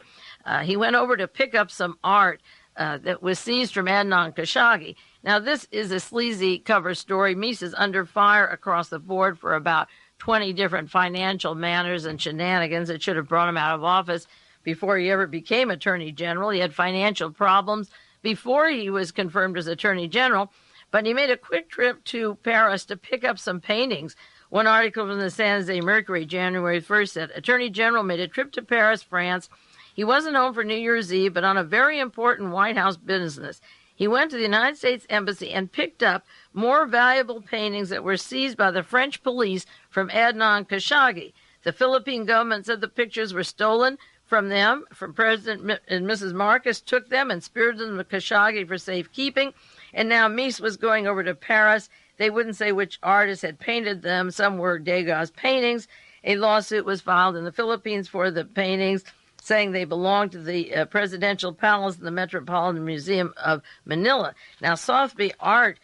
He went over to pick up some art that was seized from Adnan Khashoggi. Now, this is a sleazy cover story. Meese is under fire across the board for about 20 different financial manners and shenanigans that should have brought him out of office before he ever became Attorney General. He had financial problems before he was confirmed as Attorney General, but he made a quick trip to Paris to pick up some paintings. One article from the San Jose Mercury, January 1st, said, Attorney General made a trip to Paris, France. He wasn't home for New Year's Eve, but on a very important White House business. He went to the United States Embassy and picked up more valuable paintings that were seized by the French police from Adnan Khashoggi. The Philippine government said the pictures were stolen from them, from President and Mrs. Marcos took them and spirited them to Khashoggi for safekeeping. And now Meese was going over to Paris. They wouldn't say which artist had painted them. Some were Degas paintings. A lawsuit was filed in the Philippines for the paintings, saying they belonged to the presidential palace in the Metropolitan Museum of Manila. Now, Sotheby art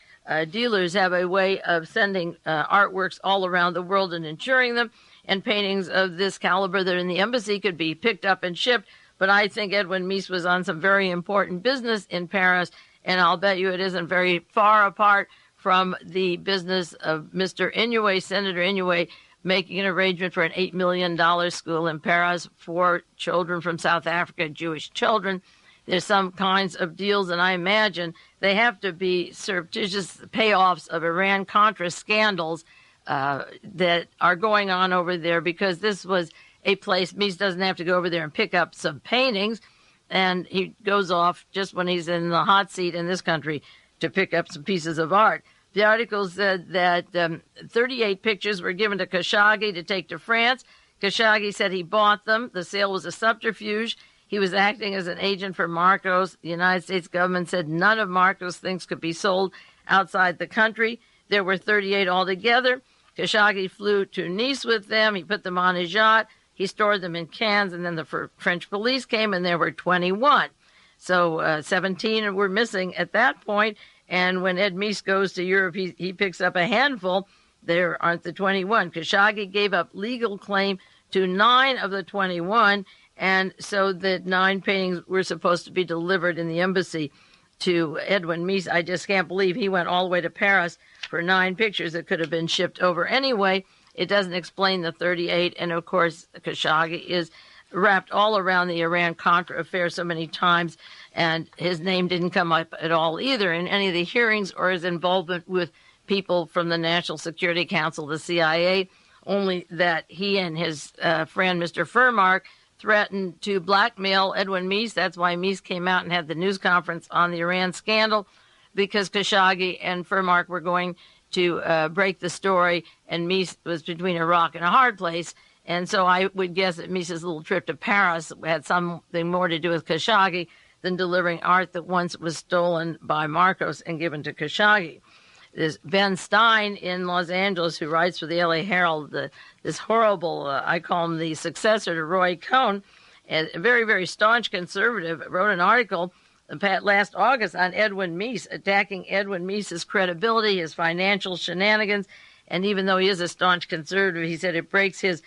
dealers have a way of sending artworks all around the world and insuring them, and paintings of this caliber that are in the embassy could be picked up and shipped. But I think Edwin Meese was on some very important business in Paris, and I'll bet you it isn't very far apart from the business of Mr. Inouye, Senator Inouye, making an arrangement for an $8 million school in Paris for children from South Africa, Jewish children. there's some kinds of deals, and I imagine they have to be surreptitious payoffs of Iran-Contra scandals that are going on over there, because this was a place, Meese doesn't have to go over there and pick up some paintings, and he goes off just when he's in the hot seat in this country to pick up some pieces of art. The article said that 38 pictures were given to Khashoggi to take to France. Khashoggi said he bought them. The sale was a subterfuge. He was acting as an agent for Marcos. The United States government said none of Marcos' things could be sold outside the country. There were 38 altogether. Khashoggi flew to Nice with them. He put them on his yacht. He stored them in cans, and then the French police came, and there were 21. So 17 were missing at that point. And when Ed Meese goes to Europe, he picks up a handful. There aren't the 21. Khashoggi gave up legal claim to 9 of the 21, and so the 9 paintings were supposed to be delivered in the embassy to Edwin Meese. I just can't believe he went all the way to Paris for 9 pictures that could have been shipped over anyway. It doesn't explain the 38, and of course Khashoggi is wrapped all around the Iran-Contra affair so many times, and his name didn't come up at all either in any of the hearings or his involvement with people from the National Security Council, the CIA, only that he and his friend, Mr. Furmark, threatened to blackmail Edwin Meese. That's why Meese came out and had the news conference on the Iran scandal, because Khashoggi and Furmark were going to break the story, and Meese was between a rock and a hard place. And so I would guess that Meese's little trip to Paris had something more to do with Khashoggi than delivering art that once was stolen by Marcos and given to Khashoggi. There's Ben Stein in Los Angeles, who writes for the LA Herald, this horrible, I call him the successor to Roy Cohn, a very, very staunch conservative, wrote an article last August on Edwin Meese, attacking Edwin Meese's credibility, his financial shenanigans, and even though he is a staunch conservative, he said it breaks his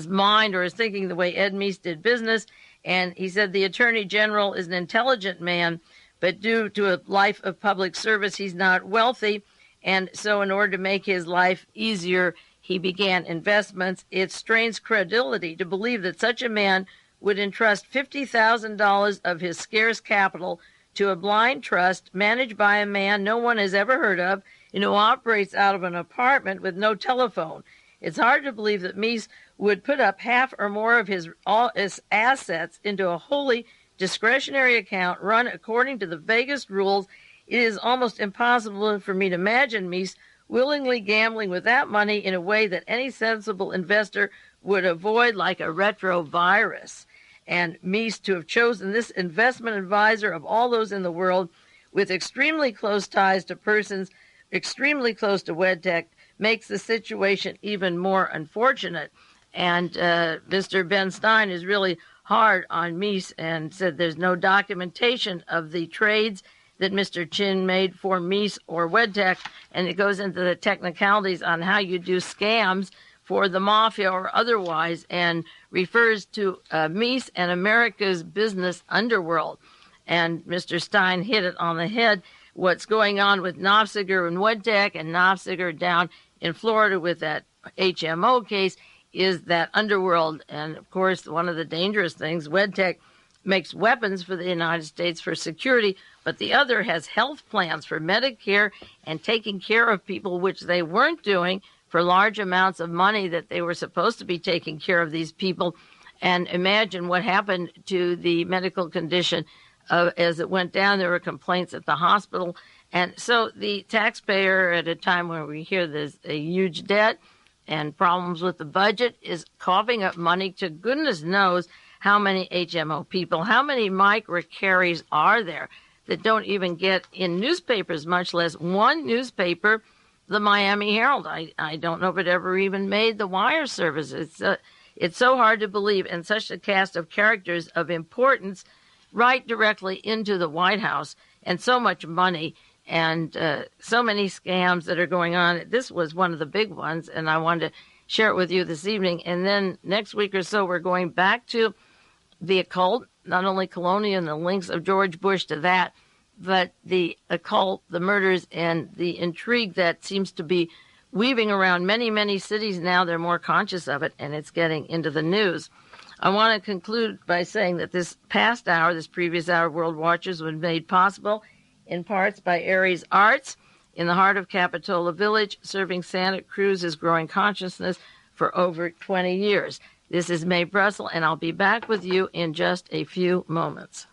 mind or his thinking the way Ed Meese did business. And he said the Attorney General is an intelligent man, but due to a life of public service, he's not wealthy. And so in order to make his life easier, he began investments. It strains credibility to believe that such a man would entrust $50,000 of his scarce capital to a blind trust managed by a man no one has ever heard of, and who operates out of an apartment with no telephone. It's hard to believe that Meese would put up half or more of his assets into a wholly discretionary account run according to the vaguest rules. It is almost impossible for me to imagine Meese willingly gambling with that money in a way that any sensible investor would avoid, like a retrovirus. And Meese to have chosen this investment advisor of all those in the world with extremely close ties to persons extremely close to WEDTECH makes the situation even more unfortunate. And Mr. Ben Stein is really hard on Meese and said there's no documentation of the trades that Mr. Chin made for Meese or WEDTECH, and it goes into the technicalities on how you do scams for the mafia or otherwise, and refers to Meese and America's business underworld. And Mr. Stein hit it on the head. What's going on with Nofziger and WEDTECH, and Nofziger down in Florida with that HMO case, is that underworld. And of course, one of the dangerous things, WEDTECH makes weapons for the United States for security, but the other has health plans for Medicare and taking care of people, which they weren't doing, for large amounts of money that they were supposed to be taking care of these people. And imagine what happened to the medical condition as it went down. There were complaints at the hospital. And so the taxpayer, at a time where we hear there's a huge debt and problems with the budget, is coughing up money to goodness knows how many HMO people, how many Mike Riccaris are there that don't even get in newspapers, much less one newspaper, the Miami Herald. I don't know if it ever even made the wire service. It's so hard to believe, and such a cast of characters of importance right directly into the White House, and so much money, and so many scams that are going on. This was one of the big ones, and I wanted to share it with you this evening. And then next week or so, we're going back to the occult, not only Colonia and the links of George Bush to that, but the occult, the murders, and the intrigue that seems to be weaving around many, many cities now. They're more conscious of it, and it's getting into the news. I want to conclude by saying that this past hour, this previous hour of World Watchers, was made possible in parts by Aries Arts in the heart of Capitola Village, serving Santa Cruz's growing consciousness for over 20 years. This is Mae Brussell, and I'll be back with you in just a few moments.